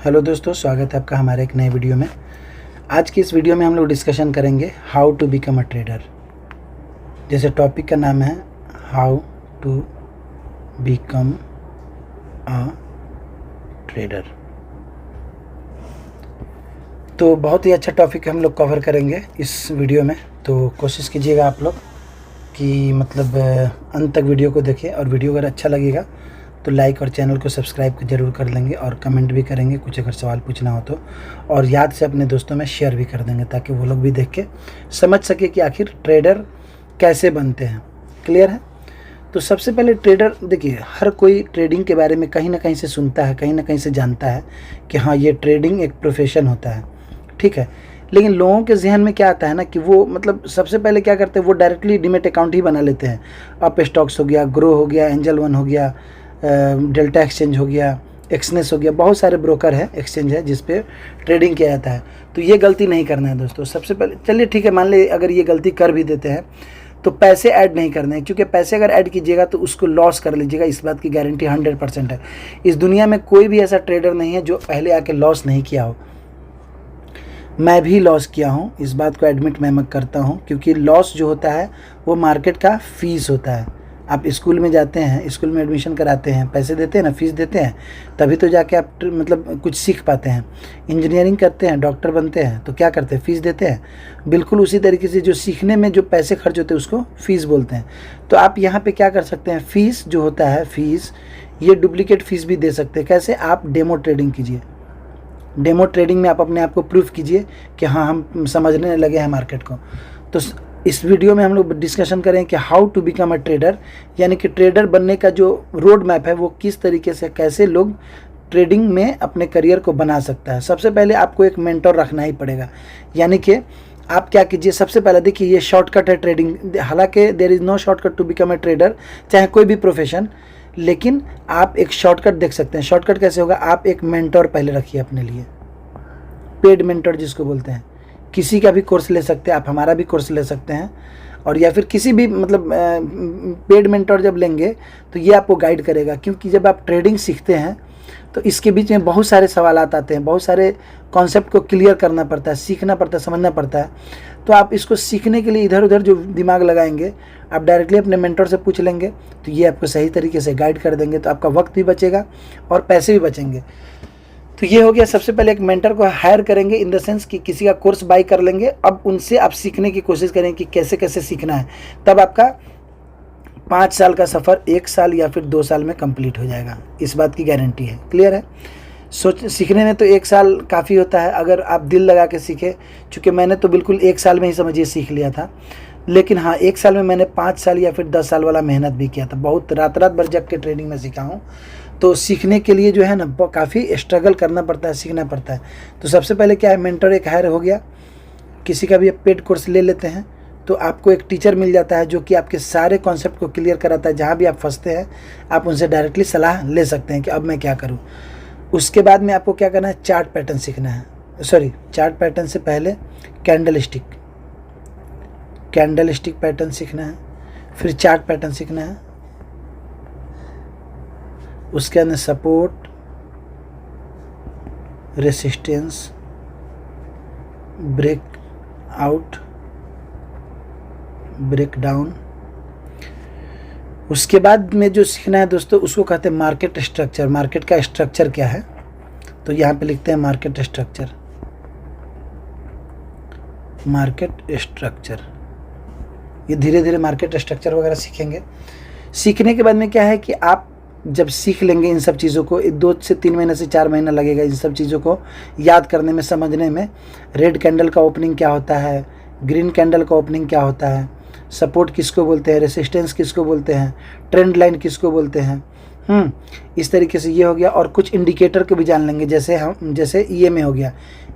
Hello दोस्तों, स्वागत है आपका हमारे एक नए वीडियो में। आज की इस वीडियो में हम लोग डिस्कशन करेंगे how to become a trader. जैसे टॉपिक का नाम है how to become a trader, तो बहुत ही अच्छा टॉपिक हम लोग कवर करेंगे इस वीडियो में। तो कोशिश कीजिएगा आप लोग कि मतलब अंत तक वीडियो को देखें, और वीडियो अगर अच्छा लगेगा तो लाइक और चैनल को सब्सक्राइब ज़रूर कर लेंगे और कमेंट भी करेंगे कुछ अगर सवाल पूछना हो तो, और याद से अपने दोस्तों में शेयर भी कर देंगे ताकि वो लोग भी देख के समझ सके कि आखिर ट्रेडर कैसे बनते हैं। क्लियर है? तो सबसे पहले ट्रेडर, देखिए, हर कोई ट्रेडिंग के बारे में कहीं ना कहीं से सुनता है, कहीं ना कहीं से जानता है कि हाँ, ये ट्रेडिंग एक प्रोफेशन होता है, ठीक है। लेकिन लोगों के जहन में क्या आता है ना कि वो मतलब सबसे पहले क्या करते हैं, वो डायरेक्टली डीमेट अकाउंट ही बना लेते हैं। अप स्टॉक्स हो गया, ग्रो हो गया, एंजल वन हो गया, डेल्टा एक्सचेंज हो गया, एक्सनेस हो गया, बहुत सारे ब्रोकर है, एक्सचेंज है जिस पे ट्रेडिंग किया जाता है। तो ये गलती नहीं करना है दोस्तों। सबसे पहले चलिए ठीक है, मान ले अगर ये गलती कर भी देते हैं तो पैसे ऐड नहीं करने हैं, क्योंकि पैसे अगर ऐड कीजिएगा तो उसको लॉस कर लीजिएगा, इस बात की गारंटी 100% है। इस दुनिया में कोई भी ऐसा ट्रेडर नहीं है जो पहले आके लॉस नहीं किया हो। मैं भी लॉस किया हूँ, इस बात को एडमिट मैं करता हूँ, क्योंकि लॉस जो होता है वो मार्केट का फीस होता है। आप स्कूल में जाते हैं, स्कूल में एडमिशन कराते हैं, पैसे देते हैं ना, फीस देते हैं, तभी तो जाके आप मतलब कुछ सीख पाते हैं। इंजीनियरिंग करते हैं, डॉक्टर बनते हैं, तो क्या करते हैं, फीस देते हैं। बिल्कुल उसी तरीके से जो सीखने में जो पैसे खर्च होते हैं उसको फीस बोलते हैं। तो आप यहाँ पे क्या कर सकते हैं, फीस जो होता है, फीस, ये डुप्लीकेट फीस भी दे सकते हैं। कैसे? आप डेमो ट्रेडिंग कीजिए। डेमो ट्रेडिंग में आप अपने आप को प्रूफ कीजिए कि हाँ, हम समझने लगे हैं मार्केट को। तो इस वीडियो में हम लोग डिस्कशन करें कि how to become a trader, यानी कि ट्रेडर बनने का जो रोड मैप है वो किस तरीके से, कैसे लोग ट्रेडिंग में अपने करियर को बना सकता है। सबसे पहले आपको एक मेंटर रखना ही पड़ेगा, यानी कि आप क्या कीजिए, सबसे पहले देखिए, ये शॉर्टकट है ट्रेडिंग। हालांकि there is no shortcut to become a trader, चाहे कोई भी प्रोफेशन, लेकिन आप एक शॉर्टकट देख सकते हैं। शॉर्टकट कैसे होगा? आप एक मेंटर पहले रखिए अपने लिए, पेड मेंटर जिसको बोलते हैं। किसी का भी कोर्स ले सकते हैं आप, हमारा भी कोर्स ले सकते हैं, और या फिर किसी भी मतलब पेड मेंटर जब लेंगे तो ये आपको गाइड करेगा। क्योंकि जब आप ट्रेडिंग सीखते हैं तो इसके बीच में बहुत सारे सवाल आते हैं, बहुत सारे कॉन्सेप्ट को क्लियर करना पड़ता है, सीखना पड़ता है, समझना पड़ता है। तो आप इसको सीखने के लिए इधर उधर जो दिमाग लगाएंगे, आप डायरेक्टली अपने मेंटर से पूछ लेंगे तो ये आपको सही तरीके से गाइड कर देंगे। तो आपका वक्त भी बचेगा और पैसे भी बचेंगे। तो ये हो गया, सबसे पहले एक मेंटर को हायर करेंगे, इन द सेंस कि किसी का कोर्स बाय कर लेंगे। अब उनसे आप सीखने की कोशिश करें कि कैसे कैसे सीखना है। तब आपका 5 साल का सफ़र 1 साल या फिर 2 साल में कंप्लीट हो जाएगा, इस बात की गारंटी है। क्लियर है? सीखने में तो 1 साल काफ़ी होता है अगर आप दिल लगा के सीखे। चूँकि मैंने तो बिल्कुल 1 साल में ही समझिए सीख लिया था, लेकिन हाँ, 1 साल में मैंने 5 साल या फिर 10 साल वाला मेहनत भी किया था। बहुत रात रात भर जग के ट्रेडिंग में सीखा हूँ। तो सीखने के लिए जो है ना, काफ़ी स्ट्रगल करना पड़ता है, सीखना पड़ता है। तो सबसे पहले क्या है, मेंटर एक हायर हो गया। किसी का भी आप पेड कोर्स ले लेते हैं तो आपको एक टीचर मिल जाता है जो कि आपके सारे कॉन्सेप्ट को क्लियर कराता है। जहाँ भी आप फंसते हैं आप उनसे डायरेक्टली सलाह ले सकते हैं कि अब मैं क्या करूँ। उसके बाद में आपको क्या करना है, चार्ट पैटर्न सीखना है। सॉरी, चार्ट पैटर्न से पहले कैंडल स्टिक पैटर्न सीखना है, फिर चार्ट पैटर्न सीखना है। उसके अंदर support, resistance, break out, break down. उसके बाद में जो सीखना है दोस्तों, उसको कहते हैं मार्केट स्ट्रक्चर। मार्केट का स्ट्रक्चर क्या है, तो यहाँ पे लिखते हैं मार्केट स्ट्रक्चर। ये धीरे धीरे मार्केट स्ट्रक्चर वगैरह सीखेंगे। सीखने के बाद में क्या है कि आप जब सीख लेंगे इन सब चीज़ों को, 2 से 3 महीने से 4 महीना लगेगा इन सब चीज़ों को याद करने में, समझने में। रेड कैंडल का ओपनिंग क्या होता है, ग्रीन कैंडल का ओपनिंग क्या होता है, सपोर्ट किसको बोलते हैं, रेसिस्टेंस किसको बोलते हैं, ट्रेंड लाइन किसको बोलते हैं। इस तरीके से ये हो गया। और कुछ इंडिकेटर को भी जान लेंगे, जैसे EMA हो गया,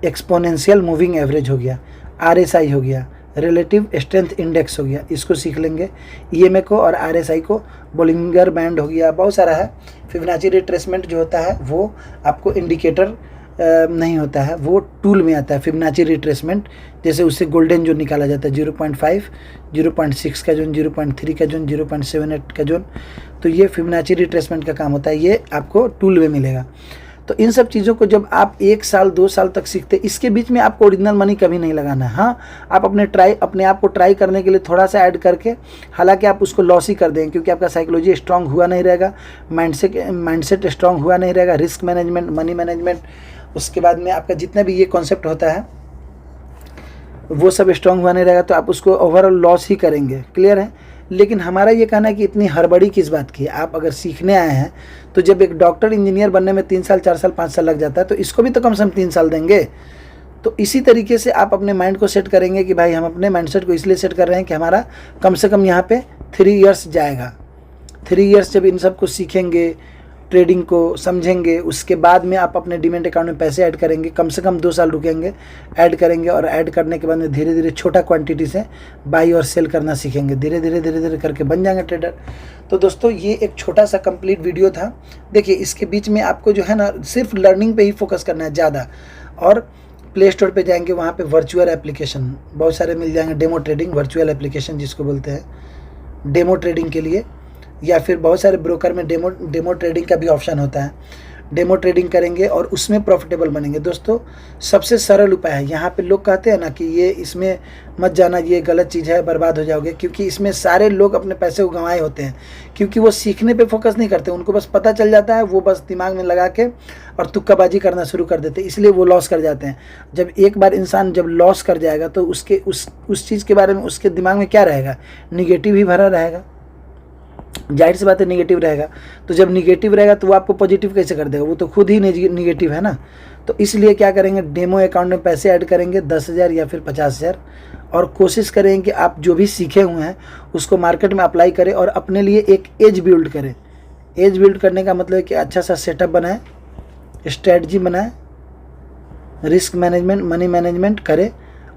एक्सपोनेंशियल मूविंग एवरेज हो गया, RSI हो गया, रिलेटिव स्ट्रेंथ इंडेक्स हो गया। इसको सीख लेंगे, EMA को और RSI को। बोलिंगर बैंड हो गया, बहुत सारा है। फिबोनाची रिट्रेसमेंट जो होता है वो आपको इंडिकेटर नहीं होता है, वो टूल में आता है। फिबोनाची रिट्रेसमेंट, जैसे उससे गोल्डन जोन निकाला जाता है, 0.5, 0.6 का जोन, 0.3 का जोन, 0.78 का जोन। तो ये फिबोनाची रिट्रेसमेंट का काम होता है, ये आपको टूल में मिलेगा। तो इन सब चीज़ों को जब आप 1 साल 2 साल तक सीखते, इसके बीच में आपको ओरिजिनल मनी कभी नहीं लगाना है। हाँ, आप अपने आप को ट्राई करने के लिए थोड़ा सा ऐड करके, हालांकि आप उसको लॉस ही कर देंगे, क्योंकि आपका साइकोलॉजी स्ट्रांग हुआ नहीं रहेगा, माइंडसेट स्ट्रांग हुआ नहीं रहेगा, रिस्क मैनेजमेंट, मनी मैनेजमेंट, उसके बाद में आपका जितना भी ये कॉन्सेप्ट होता है वो सब स्ट्रांग हुआ नहीं रहेगा, तो आप उसको ओवरऑल लॉस ही करेंगे। क्लियर है? लेकिन हमारा ये कहना है कि इतनी हड़बड़ी किस बात की है। आप अगर सीखने आए हैं तो जब एक डॉक्टर इंजीनियर बनने में 3 साल 4 साल 5 साल लग जाता है, तो इसको भी तो कम से कम 3 साल देंगे। तो इसी तरीके से आप अपने माइंड को सेट करेंगे कि भाई हम अपने माइंडसेट को इसलिए सेट कर रहे हैं कि हमारा कम से कम यहाँ पे 3 इयर्स जाएगा। 3 इयर्स जब इन सब को सीखेंगे, ट्रेडिंग को समझेंगे, उसके बाद में आप अपने डीमैट अकाउंट में पैसे ऐड करेंगे, कम से कम 2 साल रुकेंगे, ऐड करेंगे, और ऐड करने के बाद में धीरे धीरे छोटा क्वांटिटी से बाई और सेल करना सीखेंगे, धीरे धीरे करके बन जाएंगे ट्रेडर। तो दोस्तों ये एक छोटा सा कंप्लीट वीडियो था। देखिए इसके बीच में आपको जो है ना सिर्फ लर्निंग पे ही फोकस करना है ज़्यादा, और प्ले स्टोर पे जाएंगे, वहाँ पे वर्चुअल एप्लीकेशन बहुत सारे मिल जाएंगे, डेमो ट्रेडिंग वर्चुअल एप्लीकेशन जिसको बोलते हैं डेमो ट्रेडिंग के लिए, या फिर बहुत सारे ब्रोकर में डेमो ट्रेडिंग का भी ऑप्शन होता है। डेमो ट्रेडिंग करेंगे और उसमें प्रॉफिटेबल बनेंगे। दोस्तों सबसे सरल उपाय है। यहाँ पे लोग कहते हैं ना कि ये इसमें मत जाना, ये गलत चीज़ है, बर्बाद हो जाओगे, क्योंकि इसमें सारे लोग अपने पैसे को गंवाए होते हैं, क्योंकि वो सीखने पे फोकस नहीं करते, उनको बस पता चल जाता है, वो बस दिमाग में लगा के और तुक्काबाजी करना शुरू कर देते हैं, इसलिए वो लॉस कर जाते हैं। जब एक बार इंसान जब लॉस कर जाएगा तो उसके उस चीज़ के बारे में उसके दिमाग में क्या रहेगा? निगेटिव ही भरा रहेगा। जाहिर सी बात है निगेटिव रहेगा। तो जब निगेटिव रहेगा तो वो आपको पॉजिटिव कैसे कर देगा? वो तो खुद ही निगेटिव है ना। तो इसलिए क्या करेंगे, डेमो अकाउंट में पैसे ऐड करेंगे 10,000 या फिर 50,000, और कोशिश करें कि आप जो भी सीखे हुए हैं उसको मार्केट में अप्लाई करें और अपने लिए एक एज बिल्ड करें। एज बिल्ड करने का मतलब है कि अच्छा सा सेटअप बनाएं, स्ट्रेटजी बनाएं, रिस्क मैनेजमेंट, मनी मैनेजमेंट करें,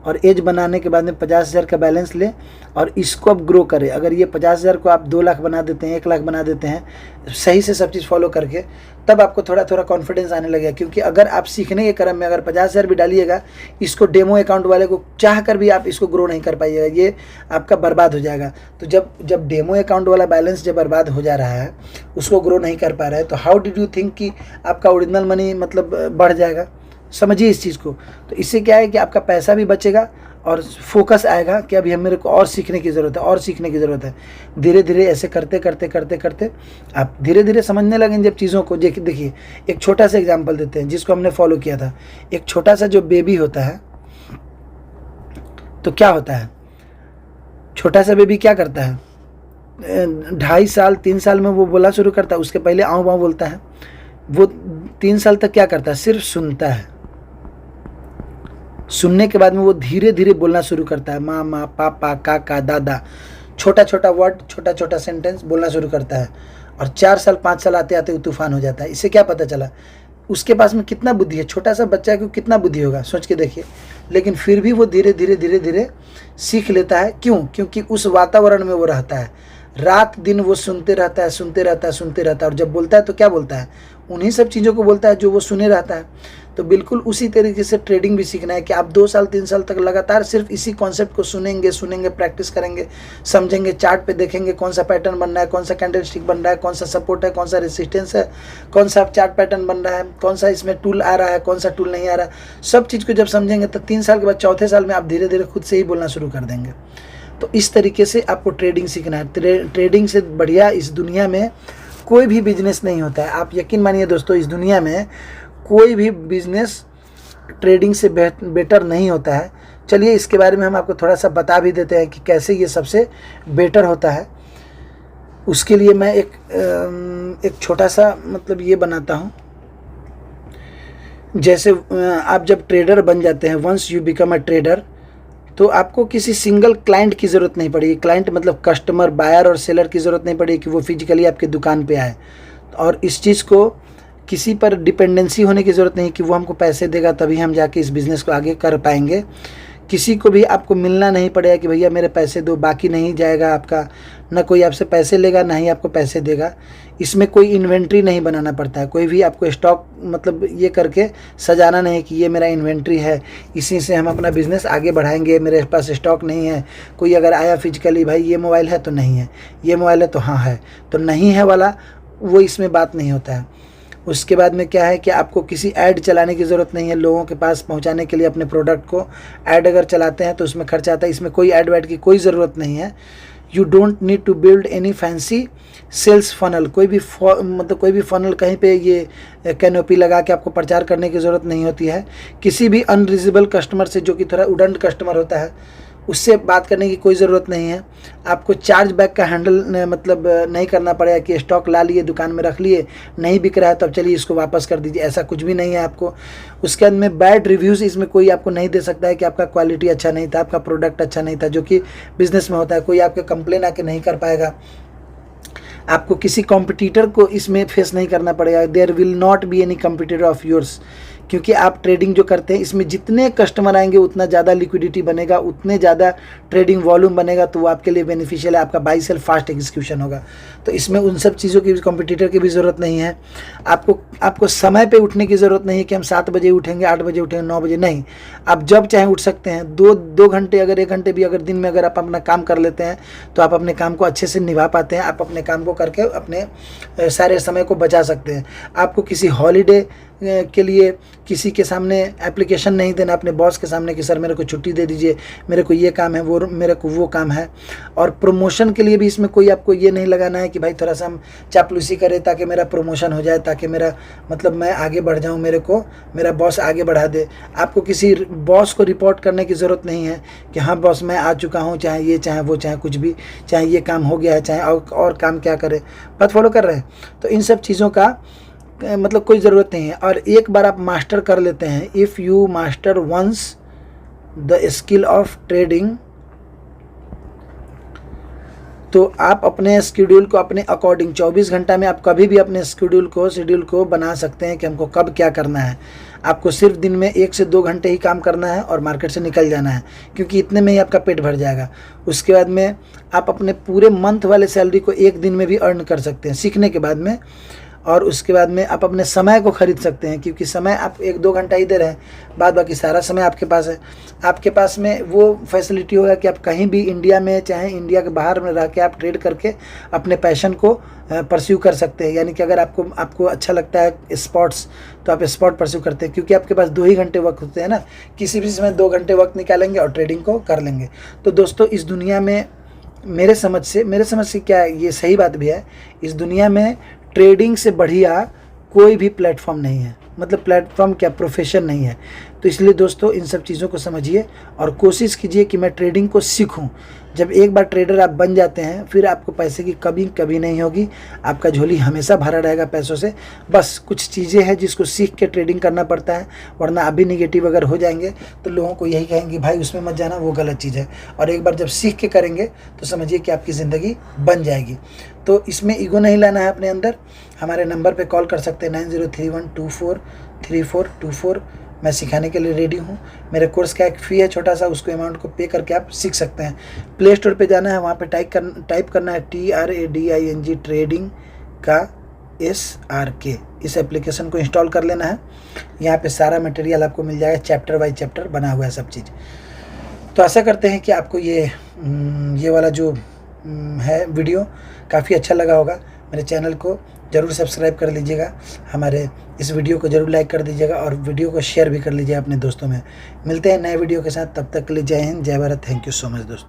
और एज बनाने के बाद में 50,000 का बैलेंस लें और इसको अब ग्रो करें। अगर ये 50,000 को आप 2 लाख बना देते हैं, 1 लाख बना देते हैं सही से सब चीज़ फॉलो करके, तब आपको थोड़ा थोड़ा कॉन्फिडेंस आने लगेगा। क्योंकि अगर आप सीखने के क्रम में अगर 50,000 भी डालिएगा, इसको डेमो अकाउंट वाले को चाह कर भी आप इसको ग्रो नहीं कर पाइएगा, ये आपका बर्बाद हो जाएगा। तो जब डेमो अकाउंट वाला बैलेंस जब बर्बाद हो जा रहा है, उसको ग्रो नहीं कर पा रहा है, तो हाउ डिड यू थिंक कि आपका ओरिजिनल मनी मतलब बढ़ जाएगा? समझिए इस चीज़ को। तो इससे क्या है कि आपका पैसा भी बचेगा और फोकस आएगा कि अभी मेरे को और सीखने की ज़रूरत है, और सीखने की ज़रूरत है। धीरे धीरे ऐसे करते करते करते करते आप धीरे धीरे समझने लगेंगे जब चीज़ों को। देखिए एक छोटा सा एग्जांपल देते हैं जिसको हमने फॉलो किया था। एक छोटा सा जो बेबी होता है, तो क्या होता है, छोटा सा बेबी क्या करता है, 2.5 साल 3 साल में वो बोलना शुरू करता है। उसके पहले आऊँ बाऊँ बोलता है। वो 3 साल तक क्या करता है, सिर्फ सुनता है। सुनने के बाद में वो धीरे धीरे बोलना शुरू करता है, मामा, पापा, काका, दादा, छोटा छोटा वर्ड, छोटा छोटा सेंटेंस बोलना शुरू करता है। और 4 साल 5 साल आते आते वो तूफान हो जाता है। इससे क्या पता चला, उसके पास में कितना बुद्धि है। छोटा सा बच्चा को कितना बुद्धि होगा, सोच के देखिए। लेकिन फिर भी वो धीरे धीरे धीरे धीरे सीख लेता है। क्यों? क्योंकि उस वातावरण में वो रहता है, रात दिन वो सुनते रहता है, सुनते रहता है, सुनते रहता है। और जब बोलता है तो क्या बोलता है, उन्हीं सब चीज़ों को बोलता है जो वो सुने रहता है। तो बिल्कुल उसी तरीके से ट्रेडिंग भी सीखना है कि आप 2 साल 3 साल तक लगातार सिर्फ इसी कॉन्सेप्ट को सुनेंगे, प्रैक्टिस करेंगे, समझेंगे, चार्ट पे देखेंगे कौन सा पैटर्न बन रहा है, कौन सा कैंडलस्टिक बन रहा है, कौन सा सपोर्ट है, कौन सा रेसिस्टेंस है, कौन सा चार्ट पैटर्न बन रहा है, कौन सा इसमें टूल आ रहा है, कौन सा टूल नहीं आ रहा है। सब चीज़ को जब समझेंगे तो 3 साल के बाद चौथे साल में आप धीरे धीरे खुद से ही बोलना शुरू कर देंगे। तो इस तरीके से आपको ट्रेडिंग सीखना है। ट्रेडिंग से बढ़िया इस दुनिया में कोई भी बिजनेस नहीं होता है। आप यकीन मानिए दोस्तों, इस दुनिया में कोई भी बिजनेस ट्रेडिंग से बेटर नहीं होता है। चलिए इसके बारे में हम आपको थोड़ा सा बता भी देते हैं कि कैसे ये सबसे बेटर होता है। उसके लिए मैं एक छोटा सा मतलब ये बनाता हूँ। जैसे आप जब ट्रेडर बन जाते हैं, once you become a trader, तो आपको किसी सिंगल क्लाइंट की ज़रूरत नहीं पड़ेगी। क्लाइंट मतलब कस्टमर, बायर और सेलर की ज़रूरत नहीं पड़ेगी कि वो फिजिकली आपके दुकान पे आए। और इस चीज़ को किसी पर डिपेंडेंसी होने की ज़रूरत नहीं कि वो हमको पैसे देगा तभी हम जाके इस बिज़नेस को आगे कर पाएंगे। किसी को भी आपको मिलना नहीं पड़ेगा कि भैया मेरे पैसे दो, बाकी नहीं जाएगा आपका। ना कोई आपसे पैसे लेगा, ना ही आपको पैसे देगा। इसमें कोई इन्वेंट्री नहीं बनाना पड़ता है। कोई भी आपको स्टॉक मतलब ये करके सजाना नहीं कि ये मेरा इन्वेंट्री है, इसी से हम अपना बिज़नेस आगे बढ़ाएंगे, मेरे पास स्टॉक नहीं है। कोई अगर आया फिजिकली, भाई ये मोबाइल है तो नहीं है, ये मोबाइल है तो हाँ है, तो नहीं है वाला वो इसमें बात नहीं होता है। उसके बाद में क्या है कि आपको किसी ऐड चलाने की ज़रूरत नहीं है लोगों के पास पहुंचाने के लिए अपने प्रोडक्ट को। ऐड अगर चलाते हैं तो उसमें खर्चा आता है, इसमें कोई ऐड वैड की कोई ज़रूरत नहीं है। You don't need to build any fancy sales funnel, कोई भी फनल कहीं पे ये कैनोपी लगा के आपको प्रचार करने की ज़रूरत नहीं होती है। किसी भी अनरीजनेबल कस्टमर से, जो कि थोड़ा उडंड कस्टमर होता है, उससे बात करने की कोई ज़रूरत नहीं है। आपको चार्ज बैक का हैंडल नहीं करना पड़ेगा कि स्टॉक ला लिए दुकान में रख लिए, नहीं बिक रहा है तो अब चलिए इसको वापस कर दीजिए, ऐसा कुछ भी नहीं है आपको। उसके बाद में बैड रिव्यूज़ इसमें कोई आपको नहीं दे सकता है कि आपका क्वालिटी अच्छा नहीं था, आपका प्रोडक्ट अच्छा नहीं था, जो कि बिज़नेस में होता है। कोई आपके कंप्लेन आके नहीं कर पाएगा। आपको किसी कॉम्पिटिटर को इसमें फेस नहीं करना पड़ेगा। There will not be any competitor of yours, क्योंकि आप ट्रेडिंग जो करते हैं इसमें जितने कस्टमर आएंगे उतना ज़्यादा लिक्विडिटी बनेगा, उतने ज़्यादा ट्रेडिंग वॉल्यूम बनेगा, तो वो आपके लिए बेनिफिशियल है। आपका बाई सेल फास्ट एग्जीक्यूशन होगा। तो इसमें उन सब चीज़ों की कॉम्पिटिटर की भी ज़रूरत नहीं है। आपको समय पे उठने की ज़रूरत नहीं है कि हम 7 बजे उठेंगे, 8 बजे उठेंगे, 9 बजे, नहीं। आप जब चाहें उठ सकते हैं। दो घंटे अगर 1 घंटे भी अगर दिन में अगर आप अपना काम कर लेते हैं तो आप अपने काम को अच्छे से निभा पाते हैं। आप अपने काम को करके अपने सारे समय को बचा सकते हैं। आपको किसी हॉलीडे के लिए किसी के सामने एप्लीकेशन नहीं देना, अपने बॉस के सामने कि सर मेरे को छुट्टी दे दीजिए, मेरे को ये काम है, वो मेरे को वो काम है। और प्रमोशन के लिए भी इसमें कोई आपको ये नहीं लगाना है कि भाई थोड़ा सा हम चापलूसी करें ताकि मेरा प्रमोशन हो जाए, ताकि मेरा मैं आगे बढ़ जाऊं, मेरा बॉस आगे बढ़ा दे। आपको किसी बॉस को रिपोर्ट करने की ज़रूरत नहीं है कि हाँ बॉस मैं आ चुका हूँ, चाहे ये चाहे वो चाहे कुछ भी, चाहे ये काम हो गया है, चाहे और काम क्या करे, बात फॉलो कर रहे हैं। तो इन सब चीज़ों का कोई ज़रूरत नहीं है। और एक बार आप मास्टर कर लेते हैं, if you master once the skill of trading, तो आप अपने शेड्यूल को अपने अकॉर्डिंग 24 घंटा में आप कभी भी अपने शेड्यूल को बना सकते हैं कि हमको कब क्या करना है। आपको सिर्फ दिन में 1 से 2 घंटे ही काम करना है और मार्केट से निकल जाना है, क्योंकि इतने में ही आपका पेट भर जाएगा। उसके बाद में आप अपने पूरे मंथ वाले सैलरी को 1 दिन में भी अर्न कर सकते हैं सीखने के बाद में। और उसके बाद में आप अपने समय को खरीद सकते हैं, क्योंकि समय आप 1-2 घंटा ही दे रहे हैं, बाद बाकी सारा समय आपके पास है। आपके पास में वो फैसिलिटी होगा कि आप कहीं भी इंडिया में चाहे इंडिया के बाहर में रह के आप ट्रेड करके अपने पैशन को परस्यू कर सकते हैं। यानी कि अगर आपको अच्छा लगता है स्पोर्ट्स तो आप स्पोर्ट परस्यू करते हैं, क्योंकि आपके पास 2 ही घंटे वक्त होते हैं ना, किसी भी समय 2 घंटे वक्त निकालेंगे और ट्रेडिंग को कर लेंगे। तो दोस्तों इस दुनिया में मेरे समझ से क्या ये सही बात भी है, इस दुनिया में ट्रेडिंग से बढ़िया कोई भी प्लेटफॉर्म नहीं है। प्लेटफॉर्म क्या, प्रोफेशन नहीं है। तो इसलिए दोस्तों इन सब चीज़ों को समझिए और कोशिश कीजिए कि मैं ट्रेडिंग को सीखूं। जब एक बार ट्रेडर आप बन जाते हैं फिर आपको पैसे की कभी नहीं होगी, आपका झोली हमेशा भरा रहेगा पैसों से। बस कुछ चीज़ें हैं जिसको सीख के ट्रेडिंग करना पड़ता है, वरना अभी निगेटिव अगर हो जाएंगे तो लोगों को यही कहेंगे भाई उसमें मत जाना, वो गलत चीज़ है। और एक बार जब सीख के करेंगे तो समझिए कि आपकी ज़िंदगी बन जाएगी। तो इसमें ईगो नहीं लाना है अपने अंदर। हमारे नंबर पे कॉल कर सकते हैं 9031243424। मैं सिखाने के लिए रेडी हूँ। मेरे कोर्स का एक फ़ी है छोटा सा, उसको अमाउंट को पे करके आप सीख सकते हैं। प्ले स्टोर पे जाना है, वहाँ पे टाइप करना है TRADING ट्रेडिंग का SRK। इस एप्लीकेशन को इंस्टॉल कर लेना है। यहाँ पे सारा मटेरियल आपको मिल जाएगा, चैप्टर बाय चैप्टर बना हुआ है सब चीज़। तो आशा करते हैं कि आपको ये वाला जो है वीडियो काफ़ी अच्छा लगा होगा। मेरे चैनल को ज़रूर सब्सक्राइब कर लीजिएगा, हमारे इस वीडियो को ज़रूर लाइक कर दीजिएगा और वीडियो को शेयर भी कर लीजिए अपने दोस्तों में। मिलते हैं नए वीडियो के साथ, तब तक के लिए जय हिंद, जय Bharat. Thank you so much दोस्तों।